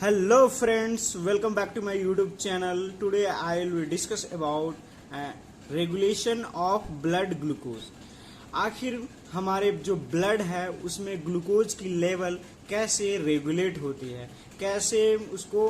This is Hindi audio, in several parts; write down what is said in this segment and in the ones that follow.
Hello friends, welcome back to my YouTube channel. Today I will discuss about regulation of blood glucose. आखिर हमारे जो ब्लड है उसमें ग्लूकोज की लेवल कैसे रेगुलेट होती है, कैसे उसको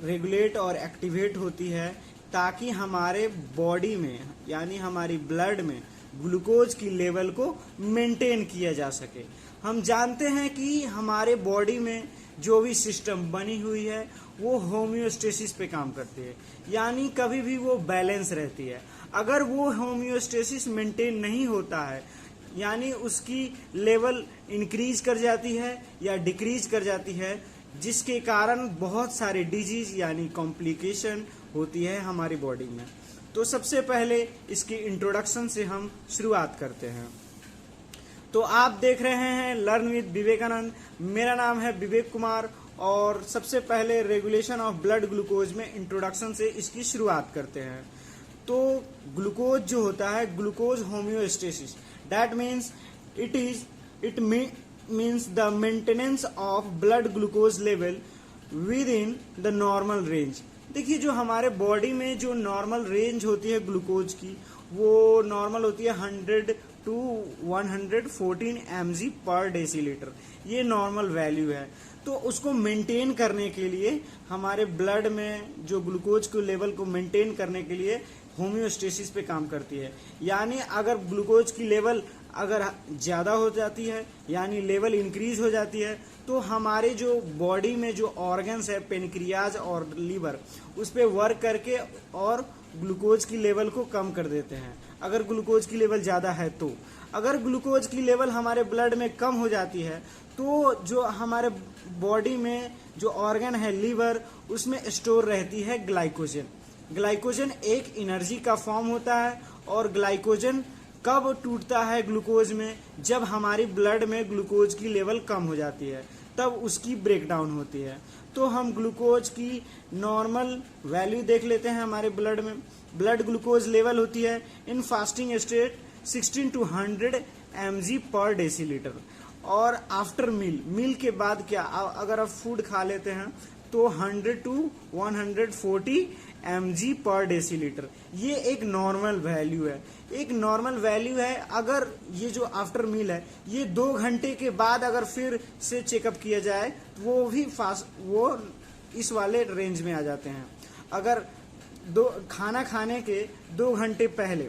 रेगुलेट और एक्टिवेट होती है ताकि हमारे बॉडी में यानी हमारी ब्लड में ग्लूकोज की लेवल को मेंटेन किया जा सके। हम जानते हैं कि हमारे बॉडी में जो भी सिस्टम बनी हुई है वो होम्योस्टेसिस पे काम करती है, यानी कभी भी वो बैलेंस रहती है। अगर वो होम्योस्टेसिस मेंटेन नहीं होता है यानी उसकी लेवल इंक्रीज कर जाती है या डिक्रीज कर जाती है, जिसके कारण बहुत सारे डिजीज यानी कॉम्प्लिकेशन होती है हमारी बॉडी में। तो सबसे पहले इसकी इंट्रोडक्शन से हम शुरुआत करते हैं। तो आप देख रहे हैं लर्न विद विवेकानंद। मेरा नाम है विवेक कुमार और सबसे पहले रेगुलेशन ऑफ ब्लड ग्लूकोज में इंट्रोडक्शन से इसकी शुरुआत करते हैं। तो ग्लूकोज जो होता है, glucose homeostasis, that means it means the maintenance of blood glucose level with in the normal range. देखिए, जो हमारे बॉडी में जो नॉर्मल रेंज होती है ग्लूकोज की, वो नॉर्मल होती है 100 to 114 mg पर डेसीलीटर। ये नॉर्मल वैल्यू है। तो उसको मेंटेन करने के लिए हमारे ब्लड में जो ग्लूकोज के लेवल को मेंटेन करने के लिए होम्योस्टेसिस पे काम करती है। यानी अगर ग्लूकोज की लेवल अगर ज़्यादा हो जाती है यानी लेवल इंक्रीज हो जाती है तो हमारे जो बॉडी में जो ऑर्गन्स है, पेनक्रियाज और लीवर, उस पर वर्क करके और ग्लूकोज की लेवल को कम कर देते हैं। अगर ग्लूकोज की लेवल ज़्यादा है तो अगर ग्लूकोज की लेवल हमारे ब्लड में कम हो जाती है तो जो हमारे बॉडी में जो ऑर्गन है लीवर, उसमें स्टोर रहती है ग्लाइकोजन। ग्लाइकोजन एक एनर्जी का फॉर्म होता है और ग्लाइकोजन कब टूटता है ग्लूकोज में, जब हमारी ब्लड में ग्लूकोज की लेवल कम हो जाती है, तब उसकी ब्रेकडाउन होती है। तो हम ग्लूकोज की नॉर्मल वैल्यू देख लेते हैं। हमारे ब्लड में ब्लड ग्लूकोज लेवल होती है इन फास्टिंग स्टेट 16 to 100 mg पर डेसीलीटर। और आफ्टर मील के बाद क्या, अगर आप फूड खा लेते हैं तो 100 to 140 mg पर डेसीलीटर। ये एक नॉर्मल वैल्यू है। एक नॉर्मल वैल्यू है। अगर ये जो आफ्टर मील है, ये 2 घंटे के बाद अगर फिर से चेकअप किया जाए तो वो इस वाले रेंज में आ जाते हैं। अगर खाना खाने के 2 घंटे पहले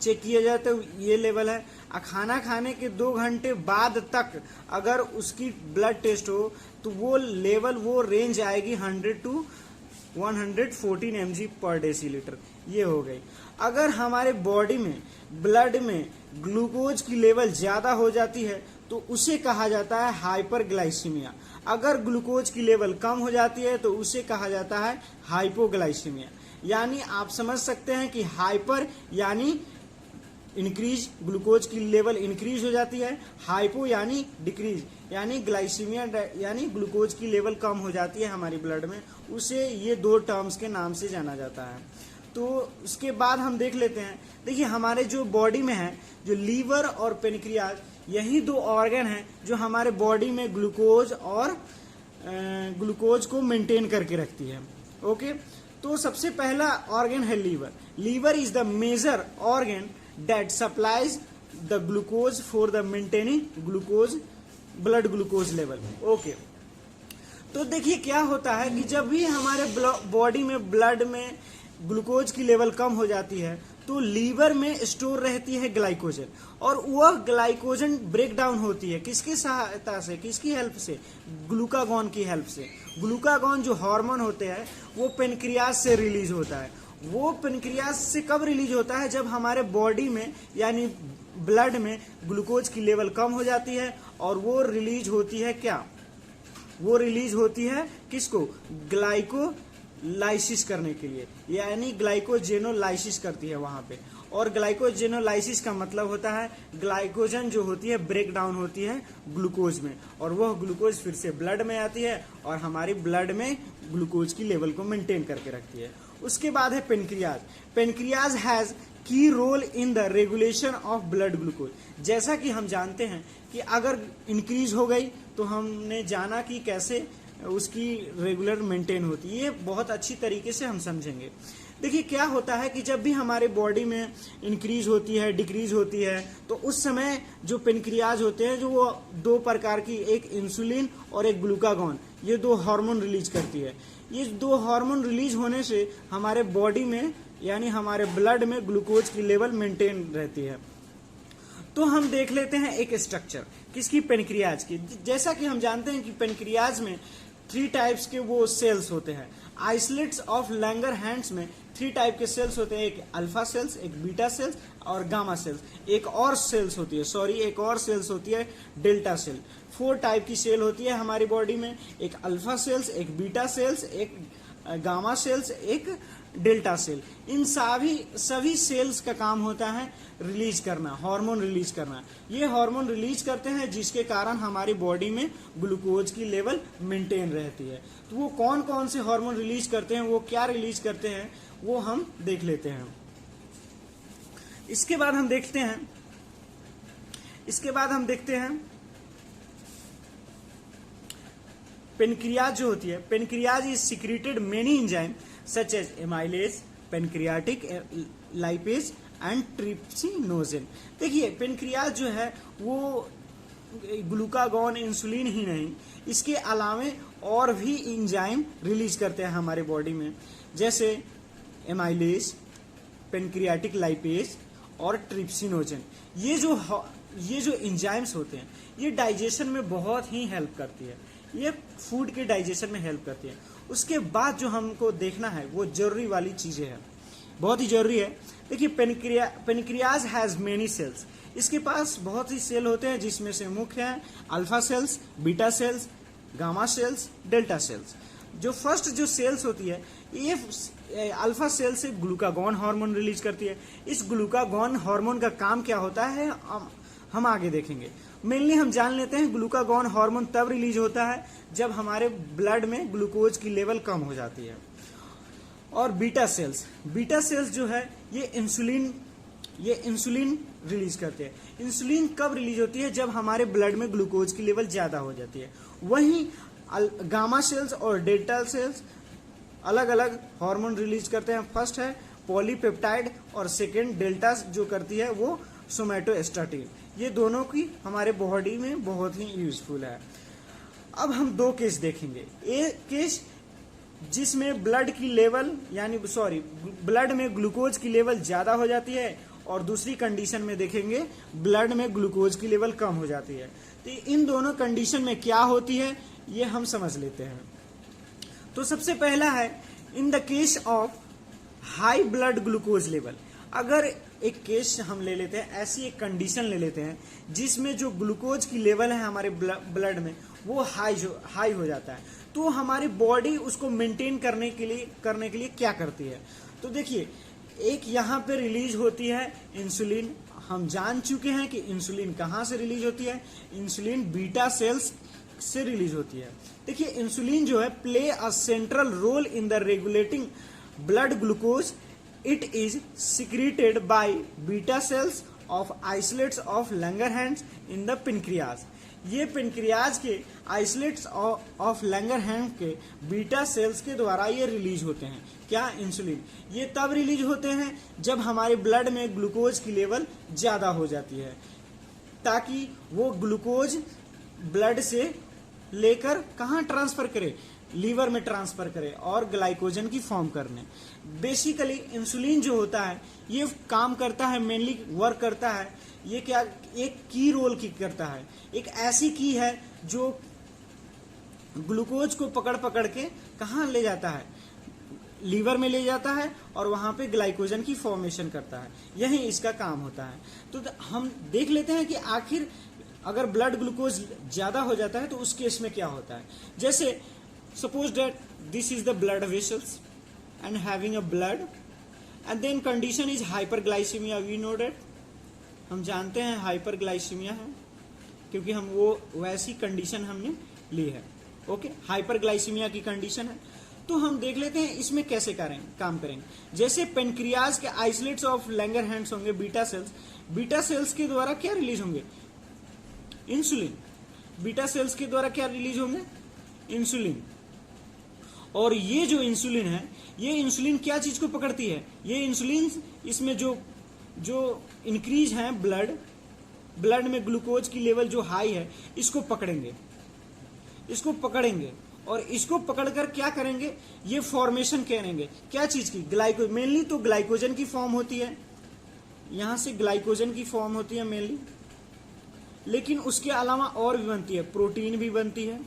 चेक किया जाए तो ये लेवल है। खाना खाने के 2 घंटे बाद तक अगर उसकी ब्लड टेस्ट हो तो वो लेवल, वो रेंज आएगी 100 to 114 mg पर डेसीलीटर। ये हो गई। अगर हमारे बॉडी में ब्लड में ग्लूकोज की लेवल ज़्यादा हो जाती है तो उसे कहा जाता है हाइपरग्लाइसीमिया। अगर ग्लूकोज की लेवल कम हो जाती है तो उसे कहा जाता है हाइपोग्लाइसीमिया। यानी आप समझ सकते हैं कि हाइपर यानी इंक्रीज, ग्लूकोज की लेवल इंक्रीज हो जाती है, हाइपो यानी डिक्रीज, यानी ग्लाइसीमिया यानी ग्लूकोज की लेवल कम हो जाती है हमारी ब्लड में। उसे ये 2 टर्म्स के नाम से जाना जाता है। तो उसके बाद हम देख लेते हैं। देखिए, हमारे जो बॉडी में है, जो लीवर और पेनक्रियाज, यही 2 ऑर्गन हैं जो हमारे बॉडी में ग्लूकोज और ग्लूकोज को मेंटेन करके रखती है। ओके, तो सबसे पहला ऑर्गन है liver. Liver is the major organ that supplies the glucose for the maintaining blood glucose level. Okay. तो देखिए क्या होता है कि जब भी हमारे बॉडी में ब्लड में ग्लूकोज की लेवल कम हो जाती है तो लीवर में स्टोर रहती है ग्लाइकोजन, और वह ग्लाइकोजन ब्रेक डाउन होती है किसकी सहायता से, किसकी हेल्प से, ग्लूकागॉन की हेल्प से। ग्लूकागॉन जो हार्मोन होते हैं वो पेनक्रियाज से रिलीज होता है। वो पेनक्रियाज से कब रिलीज होता है, जब हमारे बॉडी में यानी ब्लड में ग्लूकोज की लेवल कम हो जाती है। और वो रिलीज होती है क्या, वो रिलीज होती है किसको, ग्लाइकोलाइसिस करने के लिए, यानी ग्लाइकोजेनोलाइसिस करती है वहां पे। और ग्लाइकोजेनोलाइसिस का मतलब होता है ग्लाइकोजन जो होती है ब्रेक डाउन होती है ग्लूकोज में, और वह ग्लूकोज फिर से ब्लड में आती है और हमारी ब्लड में ग्लूकोज की लेवल को मेंटेन करके रखती है। उसके बाद है pancreas. Pancreas has key role in the regulation of blood glucose. जैसा कि हम जानते हैं कि अगर इंक्रीज हो गई तो हमने जाना कि कैसे उसकी रेगुलर मेंटेन होती है। ये बहुत अच्छी तरीके से हम समझेंगे। देखिए क्या होता है कि जब भी हमारे बॉडी में इंक्रीज होती है, डिक्रीज होती है, तो उस समय जो पेनक्रियाज होते हैं, जो वो दो प्रकार की, एक इंसुलिन और एक ग्लूकागॉन, ये दो हार्मोन रिलीज करती है। ये दो हार्मोन रिलीज होने से हमारे बॉडी में यानी हमारे ब्लड में ग्लूकोज की लेवल मेंटेन रहती है। तो हम देख लेते हैं एक स्ट्रक्चर किसकी, पेनक्रियाज की। जैसा कि हम जानते हैं कि पेनक्रियाज में 3 टाइप्स के वो सेल्स होते हैं। आइसलेट्स ऑफ लैंगरहैंस में 3 टाइप के सेल्स होते हैं, एक अल्फा सेल्स, एक बीटा सेल्स और गामा सेल्स। एक और सेल्स होती है डेल्टा सेल। 4 टाइप की सेल होती है हमारी बॉडी में, एक अल्फा सेल्स, एक बीटा सेल्स, एक गामा सेल्स, एक डेल्टा सेल। इन सभी सेल्स का काम होता है रिलीज करना, हार्मोन रिलीज करना। ये हार्मोन रिलीज करते हैं जिसके कारण हमारी बॉडी में ग्लूकोज की लेवल मेंटेन रहती है। तो वो कौन कौन से हार्मोन रिलीज करते हैं, वो क्या रिलीज करते हैं, वो हम देख लेते हैं। इसके बाद हम देखते हैं पेनक्रियाज जो होती है। Pancreas is secreted many enzyme such as amylase, pancreatic lipase and trypsinogen. देखिए पेनक्रियाज जो है वो ग्लूकागॉन, इंसुलिन ही नहीं, इसके अलावे और भी एंजाइम रिलीज करते हैं हमारे बॉडी में, जैसे एमाइलेज, पेनक्रियाटिक लाइपेज और ट्रिप्सिनोजेन। ये जो एंजाइम्स होते हैं ये डाइजेशन में बहुत ही हेल्प करती है, ये फूड के डाइजेशन में हेल्प करती है। उसके बाद जो हमको देखना है वो जरूरी वाली चीजें हैं, बहुत ही जरूरी है। देखिए पेनक्रियाज हैज मेनी सेल्स, इसके पास बहुत ही सेल होते हैं जिसमें से मुख्य हैं alpha cells, beta cells, gamma cells, delta cells. जो फर्स्ट जो सेल्स होती है ये अल्फा सेल से ग्लूकागॉन हार्मोन रिलीज करती है। इस ग्लूकागॉन हार्मोन का काम क्या होता है हम आगे देखेंगे। मेनली हम जान लेते हैं ग्लूकागॉन हार्मोन तब रिलीज होता है जब हमारे ब्लड में ग्लूकोज की लेवल कम हो जाती है। और बीटा सेल्स जो है ये इंसुलिन रिलीज करते हैं। इंसुलिन कब रिलीज होती है, जब हमारे ब्लड में ग्लूकोज की लेवल ज्यादा हो जाती है। वहीं गामा सेल्स और डेल्टा सेल्स अलग अलग हार्मोन रिलीज करते हैं। फर्स्ट है पॉलीपेप्टाइड और सेकेंड डेल्टा जो करती है वो सोमैटोस्टैटिन। ये दोनों की हमारे बॉडी में बहुत ही यूजफुल है। अब हम 2 केस देखेंगे। एक केस जिसमें ब्लड में ग्लूकोज की लेवल ज्यादा हो जाती है, और दूसरी कंडीशन में देखेंगे ब्लड में ग्लूकोज की लेवल कम हो जाती है। तो इन दोनों कंडीशन में क्या होती है ये हम समझ लेते हैं। तो सबसे पहला है in the case of high blood glucose level. अगर एक केस हम ले लेते हैं, ऐसी एक कंडीशन ले लेते हैं जिसमें जो ग्लूकोज की लेवल है हमारे ब्लड में वो हाई हो जाता है, तो हमारी बॉडी उसको मेंटेन करने के लिए क्या करती है। तो देखिए एक यहाँ पे रिलीज होती है इंसुलिन। हम जान चुके हैं कि इंसुलिन कहाँ से रिलीज होती है, इंसुलिन बीटा सेल्स से रिलीज होती है। देखिए इंसुलिन जो है play a central role in the regulating blood glucose. It is secreted by beta cells of isolates of Langerhans in the pancreas. ये पेनक्रियाज के आइसोलेट्स ऑफ लैंगरहैंस के बीटा सेल्स के द्वारा ये रिलीज होते हैं। क्या, इंसुलिन। ये तब रिलीज होते हैं जब हमारे ब्लड में ग्लूकोज की लेवल ज्यादा हो जाती है, ताकि वो ग्लूकोज ब्लड से लेकर कहाँ ट्रांसफर करे, लीवर में ट्रांसफर करे और ग्लाइकोजन की फॉर्म करने। बेसिकली इंसुलिन जो होता है ये काम करता है, मेनली वर्क करता है, ये क्या एक की रोल की करता है। एक ऐसी की है जो ग्लूकोज को पकड़ के कहाँ ले जाता है, लीवर में ले जाता है और वहां पे ग्लाइकोजन की फॉर्मेशन करता है। यही इसका काम होता है। तो हम देख लेते हैं कि आखिर अगर ब्लड ग्लूकोज ज्यादा हो जाता है तो उस केस में क्या होता है। जैसे suppose that this is the blood vessels and having a blood and then condition is hyperglycemia. We know that, हम जानते हैं हाइपरग्लाइसीमिया है क्योंकि हम वो वैसी कंडीशन हमने ली है। ओके, हाइपरग्लाइसीमिया की कंडीशन है। तो हम देख लेते हैं इसमें कैसे काम करेंगे। जैसे पेनक्रियाज के आइसोलेट्स ऑफ लैंगरहैंस होंगे बीटा सेल्स के द्वारा क्या रिलीज होंगे, इंसुलिन। बीटा सेल्स के द्वारा क्या रिलीज होंगे, इंसुलिन। और ये जो इंसुलिन है, ये इंसुलिन क्या चीज को पकड़ती है, ये इंसुलिन इसमें जो जो इंक्रीज है ब्लड में ग्लूकोज की लेवल जो हाई है, इसको पकड़ेंगे, इसको पकड़ेंगे और इसको पकड़कर क्या करेंगे, ये फॉर्मेशन करेंगे क्या चीज की, ग्लाइको, मेनली तो ग्लाइकोजन की फॉर्म होती है, यहां से ग्लाइकोजन की फॉर्म होती है मेनली, लेकिन उसके अलावा और भी बनती है, प्रोटीन भी बनती है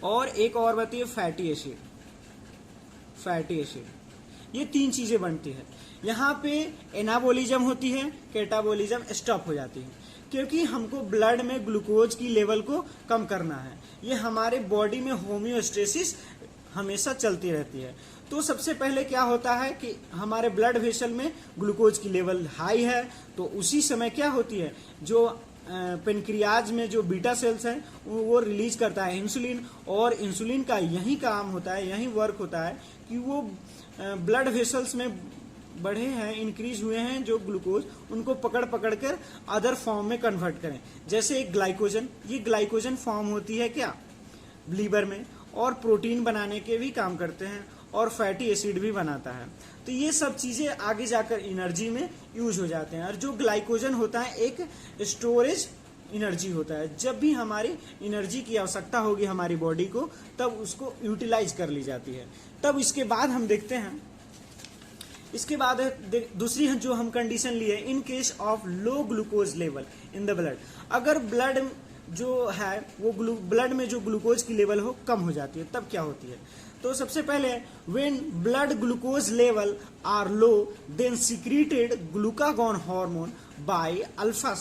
और एक और बनती है फैटी एसिड। फैटी एसिड, ये 3 चीजें बनती है। यहाँ पे एनाबोलिज्म होती है, कैटाबोलिज्म स्टॉप हो जाती है, क्योंकि हमको ब्लड में ग्लूकोज की लेवल को कम करना है। ये हमारे बॉडी में होम्योस्टेसिस हमेशा चलती रहती है। तो सबसे पहले क्या होता है कि हमारे ब्लड वेसल में ग्लूकोज की लेवल हाई है, तो उसी समय क्या होती है, जो पेनक्रियाज में जो बीटा सेल्स हैं वो रिलीज करता है इंसुलिन, और इंसुलिन का यही काम होता है, यही वर्क होता है कि वो ब्लड वेसल्स में बढ़े हैं, इंक्रीज हुए हैं जो ग्लूकोज, उनको पकड़ पकड़ कर अदर फॉर्म में कन्वर्ट करें। जैसे एक ग्लाइकोजन, ये ग्लाइकोजन फॉर्म होती है क्या, लीवर में, और प्रोटीन बनाने के भी काम करते हैं और फैटी एसिड भी बनाता है। तो ये सब चीजें आगे जाकर एनर्जी में यूज हो जाते हैं। और जो ग्लाइकोजन होता है एक स्टोरेज एनर्जी होता है, जब भी हमारी एनर्जी की आवश्यकता होगी हमारी बॉडी को, तब उसको यूटिलाइज कर ली जाती है। तब इसके बाद हम देखते हैं, इसके बाद दूसरी जो हम कंडीशन लिए, in case of low glucose level in the blood, अगर ब्लड जो है वो ब्लड में जो ग्लूकोज की लेवल हो कम हो जाती है, तब क्या होती है। तो सबसे पहले when blood glucose level are low, then secreted glucagon hormone by alpha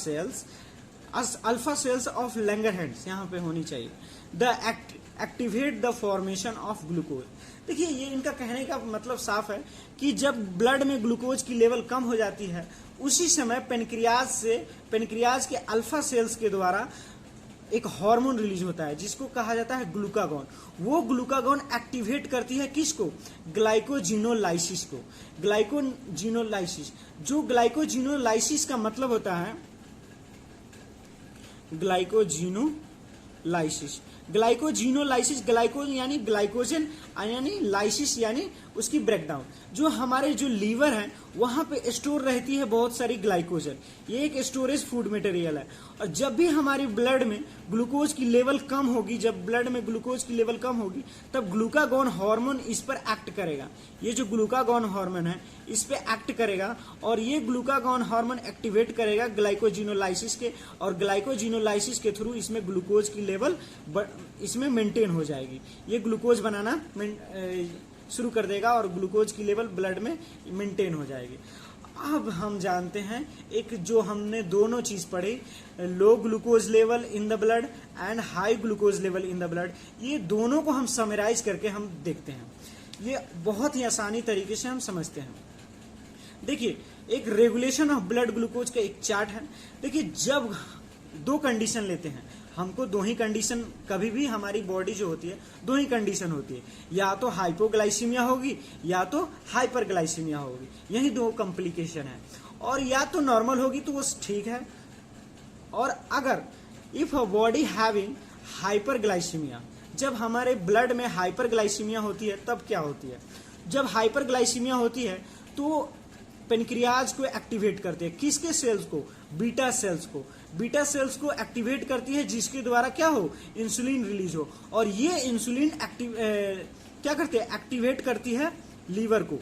cells of Langerhans, यहाँ पे होनी चाहिए, the activate the formation of glucose. देखिए, ये इनका कहने का मतलब साफ है कि जब ब्लड में ग्लूकोज की लेवल कम हो जाती है, उसी समय पेनक्रियाज के अल्फा सेल्स के द्वारा एक हार्मोन रिलीज होता है जिसको कहा जाता है ग्लूकागॉन। वो ग्लूकागॉन एक्टिवेट करती है किसको, ग्लाइकोजिनोलाइसिस को। ग्लाइकोजिनोलाइसिस, जो ग्लाइकोजिनोलाइसिस का मतलब होता है ग्लाइकोजिनोलाइसिस, ग्लाइको यानी ग्लाइकोजन, यानी लाइसिस यानी उसकी ब्रेकडाउन। जो हमारे जो लीवर है वहां पे स्टोर रहती है बहुत सारी ग्लाइकोजन, ये एक स्टोरेज फूड मटेरियल है। और जब भी हमारी ब्लड में ग्लूकोज की लेवल कम होगी, जब ब्लड में ग्लूकोज की लेवल कम होगी, तब ग्लूकागॉन हार्मोन इस पर एक्ट करेगा। ये जो ग्लूकागॉन हार्मोन है इस पे एक्ट करेगा, और ये ग्लूकागॉन हार्मोन एक्टिवेट करेगा ग्लाइकोजिनोलाइसिस के, और ग्लाइकोजिनोलाइसिस के थ्रू इसमें ग्लूकोज की लेवल इसमें मेंटेन हो जाएगी। ये ग्लूकोज बनाना शुरू कर देगा और ग्लूकोज की लेवल ब्लड में मेंटेन हो जाएगी। अब हम जानते हैं एक जो हमने दोनों चीज पढ़ी, low glucose level in the blood and high glucose level in the blood, ये दोनों को हम समराइज करके हम देखते हैं। ये बहुत ही आसानी तरीके से हम समझते हैं। देखिए, एक रेगुलेशन ऑफ ब्लड ग्लूकोज का एक चार्ट है। देखिए, जब 2 कंडीशन लेते हैं, हमको 2 ही कंडीशन, कभी भी हमारी बॉडी जो होती है 2 ही कंडीशन होती है, या तो हाइपोग्लाइसीमिया होगी या तो हाइपरग्लाइसीमिया होगी, यही 2 कॉम्प्लिकेशन है। और या तो नॉर्मल होगी तो वो ठीक है, और अगर if a body having hyperglycaemia, जब हमारे ब्लड में हाइपरग्लाइसीमिया होती है तब क्या होती है, जब हाइपरग्लाइसीमिया होती है तो पेनक्रियाज को एक्टिवेट करते हैं, किसके सेल्स को, बीटा सेल्स को, बीटा सेल्स को एक्टिवेट करती है, जिसके द्वारा क्या हो, इंसुलिन रिलीज हो। और ये इंसुलिन क्या करती है, एक्टिवेट करती है लीवर को।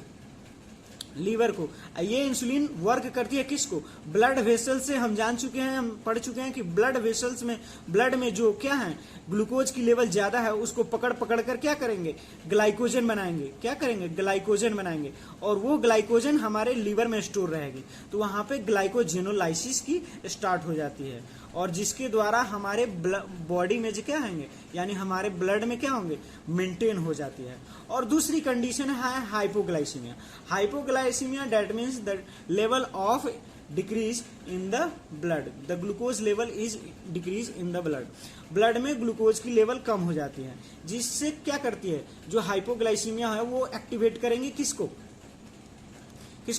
ये इंसुलिन वर्क करती है किसको, ब्लड वेसल से। हम जान चुके हैं, हम पढ़ चुके हैं कि ब्लड वेसल्स में, ब्लड में जो क्या है ग्लूकोज की लेवल ज्यादा है, उसको पकड़ पकड़ कर क्या करेंगे, ग्लाइकोजन बनाएंगे। क्या करेंगे, ग्लाइकोजन बनाएंगे, और वो ग्लाइकोजन हमारे लीवर में स्टोर रहेगी। तो वहां पे ग्लाइकोजिनोलाइसिस की स्टार्ट हो जाती है, और जिसके द्वारा हमारे बॉडी में जो क्या होंगे, यानी हमारे ब्लड में क्या होंगे, मेंटेन हो जाती है। और दूसरी कंडीशन है hypoglycaemia. Hypoglycaemia that means the level of decrease in the blood, the glucose level is decrease in the blood. Blood में ग्लूकोज की लेवल कम हो जाती है, जिससे क्या करती है, जो हाइपोग्लाइसीमिया है वो एक्टिवेट करेंगे किसको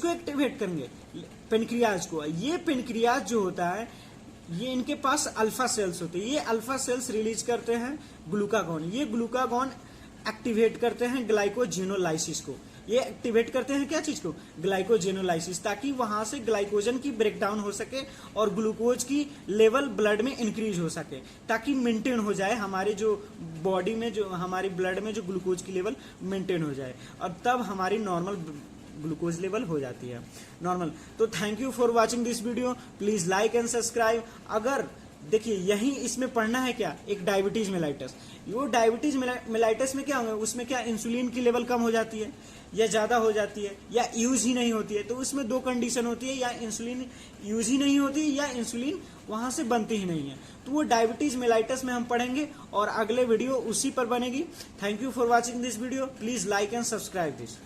एक्टिवेट करेंगे, पेनक्रियाज को। ये पेनक्रियाज जो होता है ये इनके पास अल्फा सेल्स होते हैं, ये अल्फा सेल्स रिलीज करते हैं ग्लूकागॉन। ये ग्लूकागॉन एक्टिवेट करते हैं ग्लाइकोजेनोलाइसिस को। ये एक्टिवेट करते हैं क्या चीज को? ग्लाइकोजेनोलाइसिस, ताकि वहां से ग्लाइकोजन की ब्रेकडाउन हो सके और ग्लूकोज की लेवल ब्लड में इंक्रीज हो सके, ताकि मेंटेन हो जाए हमारे जो बॉडी में, जो हमारी ब्लड में जो ग्लूकोज की लेवल मेंटेन हो जाए, और तब हमारी नॉर्मल ग्लूकोज लेवल हो जाती है नॉर्मल। तो thank you for watching this video, please like and subscribe. अगर देखिए यही इसमें पढ़ना है क्या, एक डायबिटीज मेलाइटस। वो डायबिटीज मेलाइटस में क्या होगा, उसमें क्या इंसुलिन की लेवल कम हो जाती है या ज्यादा हो जाती है या यूज ही नहीं होती है। तो उसमें दो कंडीशन होती है, या इंसुलिन यूज ही नहीं होती है या इंसुलिन वहां से बनती ही नहीं है। तो वो डायबिटीज मेलाइटस में हम पढ़ेंगे और अगले वीडियो उसी पर बनेगी। Thank you for watching this video, please like and subscribe this.